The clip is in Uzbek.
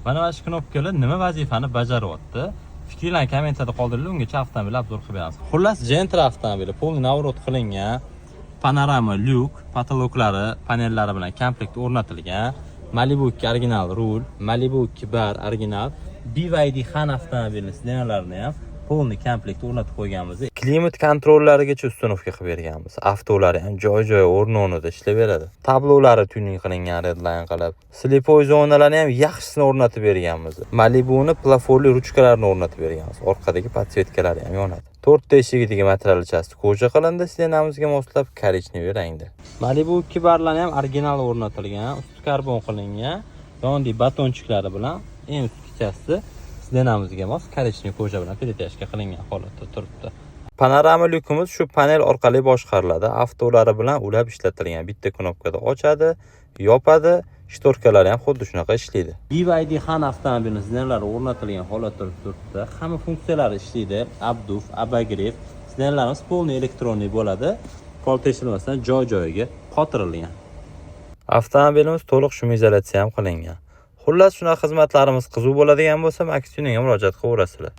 Mana shu knopkalar nima vazifani bajaryapti? Fikrlarni kommentarda qoldiringlar, ungacha avtomobil obzor qilib beramiz. Xullas, Gentra avtomobili polni navrot qilingan, panorama lyuk, patologlari, panellari bilan komplekt o'rnatilgan. Malibu 2 original rul, Malibu 2 bar original, BYD Han avtomobilining sidenalarini ham polni komplekt o'rnatib qo'yganmiz. Klimat kontrollarigacha ustunovka qilib berganmiz. Avtolari ham joy-joy o'rn-o'rnida ishlaveradi. Tablolari tuning qilingan redline qilib, slipoy zonalarni ham yaxshisini o'rnatib berganmiz. Malibuning plafonli ruchkalarini o'rnatib berganmiz. Orqadagi podsvetkalari ham yonadi. 4 ta eshigidagi materialchasi koja qilindi, sidenamizga moslab korичневый rangda. Malibu 2 barlari ham original o'rnatilgan, usti karbon qilingan, yonidagi batonchiklari bilan eng ustkichasi sidenamizga mos korичневый koja bilan перетяжка qilingan holatda turibdi. Panorama lyukimiz shu panel orqali boshqariladi. Avtolari bilan ulab ishlatilgan. Bitta knopkada ochadi, yopadi. Shtorkalari ham xuddi shunaqa ishlaydi. BYD Han avtomobilining sidenlari o'rnatilgan holatda turibdi. Hamma funksiyalari ishlaydi. Abduf, abagrev, sidenlarimiz polni elektronli bo'ladi. Pol tekshirmasdan joy-joyiga qotirilgan. Avtomobilimiz to'liq shum izolyatsiya ham qilingan. Xullas, shunaqa xizmatlarimiz qiziq bo'ladigan bo'lsa, Max Tuningga murojaat qilaverasizlar.